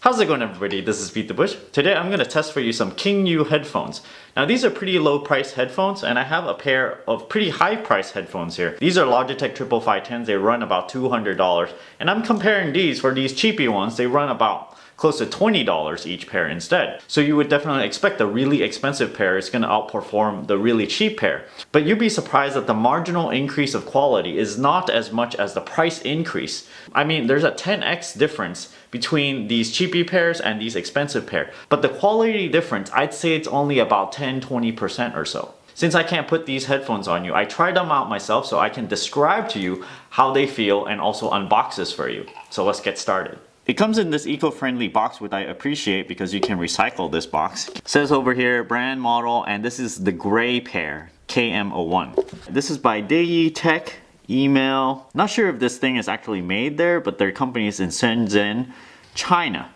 How's it going, everybody? This is BeatTheBush. Today I'm going to test for you some KingYou headphones. Now these are pretty low price headphones, and I have a pair of pretty high price headphones here. These are Logitech 55510s. They run about $200, and I'm comparing these for these cheapy ones. They run about close to $20 each pair instead. So you would definitely expect the really expensive pair is going to outperform the really cheap pair. But you'd be surprised that the marginal increase of quality is not as much as the price increase. I mean, there's a 10x difference between these cheapy pairs and these expensive pair. But the quality difference, I'd say it's only about 10-20% or so. Since I can't put these headphones on you, I tried them out myself so I can describe to you how they feel and also unbox this for you. So let's get started. It comes in this eco-friendly box, which I appreciate because you can recycle this box. It says over here, brand model, and this is the gray pair, KM01. This is by Dayi Tech, email. Not sure if this thing is actually made there, but their company is in Shenzhen, China.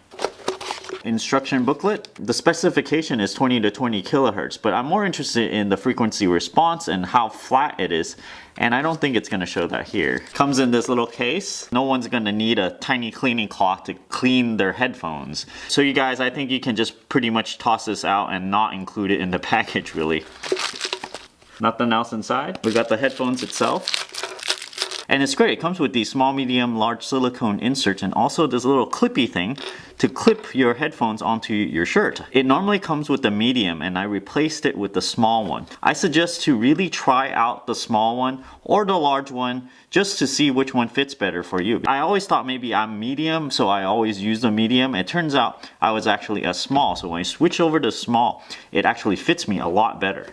Instruction booklet. The specification is 20 to 20 kilohertz, but I'm more interested in the frequency response and how flat it is, and I don't think it's going to show that here. Comes in this little case. No one's going to need a tiny cleaning cloth to clean their headphones. So you guys, I think you can just pretty much toss this out and not include it in the package really. Nothing else inside. We got the headphones itself. And it's great, it comes with these small, medium, large silicone inserts and also this little clippy thing to clip your headphones onto your shirt. It normally comes with the medium and I replaced it with the small one. I suggest to really try out the small one or the large one just to see which one fits better for you. I always thought maybe I'm medium, so I always use the medium. It turns out I was actually a small, so when I switch over to small, it actually fits me a lot better.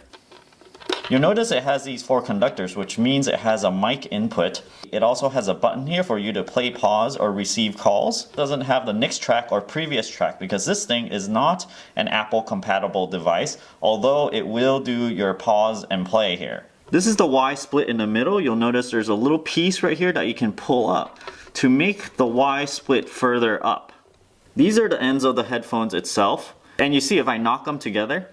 You'll notice it has these 4 conductors, which means it has a mic input. It also has a button here for you to play, pause, or receive calls. It doesn't have the next track or previous track because this thing is not an Apple compatible device, although it will do your pause and play here. This is the Y split in the middle. You'll notice there's a little piece right here that you can pull up to make the Y split further up. These are the ends of the headphones itself, and you see if I knock them together,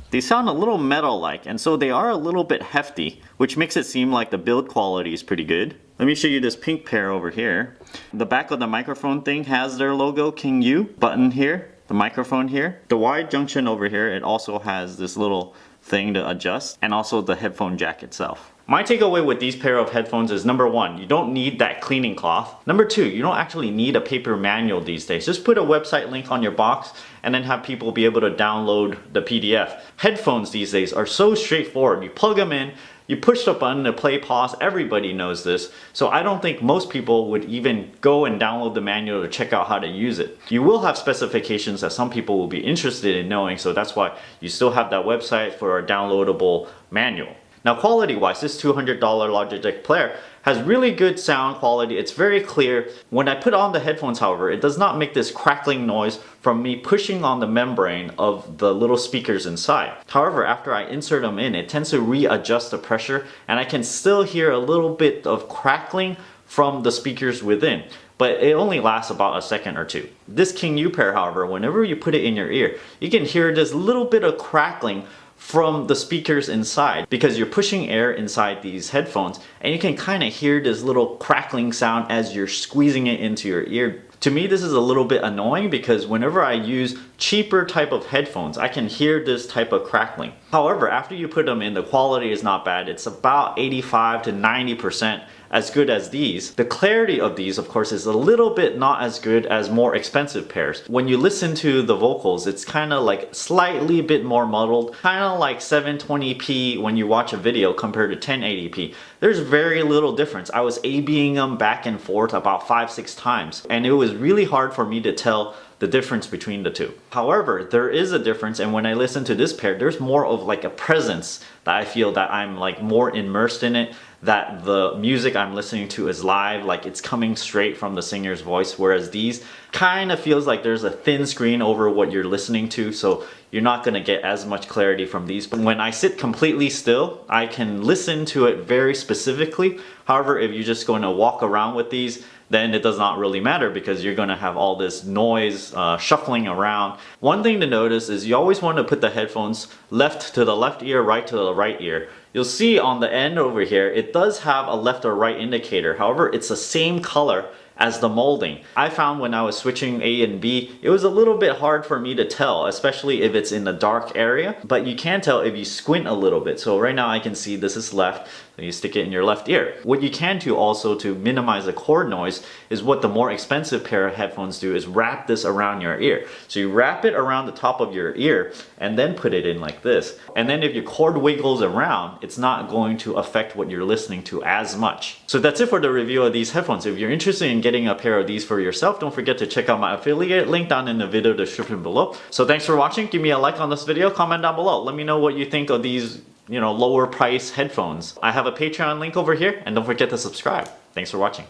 they sound a little metal-like, and so they are a little bit hefty, which makes it seem like the build quality is pretty good. Let me show you this pink pair over here. The back of the microphone thing has their logo, KingYou, button here, the microphone here. The Y junction over here, it also has this little thing to adjust, and also the headphone jack itself. My takeaway with these pair of headphones is number 1, you don't need that cleaning cloth. Number 2, you don't actually need a paper manual these days. Just put a website link on your box and then have people be able to download the PDF. Headphones these days are so straightforward. You plug them in, you push the button to play, pause, everybody knows this. So I don't think most people would even go and download the manual to check out how to use it. You will have specifications that some people will be interested in knowing, so that's why you still have that website for a downloadable manual. Now quality-wise, this $200 Logitech player has really good sound quality. It's very clear. When I put on the headphones, however, it does not make this crackling noise from me pushing on the membrane of the little speakers inside. However, after I insert them in, it tends to readjust the pressure, and I can still hear a little bit of crackling from the speakers within. But it only lasts about a second or two. This KingYou pair, however, whenever you put it in your ear, you can hear this little bit of crackling from the speakers inside because you're pushing air inside these headphones, and you can kind of hear this little crackling sound as you're squeezing it into your ear. To me, this is a little bit annoying because whenever I use cheaper type of headphones, I can hear this type of crackling. However, after you put them in, the quality is not bad. It's about 85 to 90% as good as these. The clarity of these, of course, is a little bit not as good as more expensive pairs. When you listen to the vocals, it's kind of like slightly bit more muddled, kind of like 720p when you watch a video compared to 1080p. There's very little difference. I was A/Bing them back and forth about 5-6 times, and it was really hard for me to tell the difference between the two. However, there is a difference, and when I listen to this pair, there's more of like a presence that I feel that I'm like more immersed in it, that the music I'm listening to is live, like it's coming straight from the singer's voice, whereas these kind of feels like there's a thin screen over what you're listening to, so you're not going to get as much clarity from these. But when I sit completely still, I can listen to it very specifically. However, if you're just going to walk around with these, then it does not really matter because you're going to have all this noise shuffling around. One thing to notice is you always want to put the headphones left to the left ear, right to the right ear. You'll see on the end over here, it does have a left or right indicator. However, it's the same color as the molding. I found when I was switching A and B, it was a little bit hard for me to tell, especially if it's in a dark area, but you can tell if you squint a little bit. So right now I can see this is left, so you stick it in your left ear. What you can do also to minimize the cord noise is what the more expensive pair of headphones do, is wrap this around your ear. So you wrap it around the top of your ear and then put it in like this. And then if your cord wiggles around, it's not going to affect what you're listening to as much. So that's it for the review of these headphones. If you're interested in getting a pair of these for yourself, don't forget to check out my affiliate link down in the video description below. So thanks for watching. Give me a like on this video, comment down below. Let me know what you think of these, lower price headphones. I have a Patreon link over here, and don't forget to subscribe. Thanks for watching.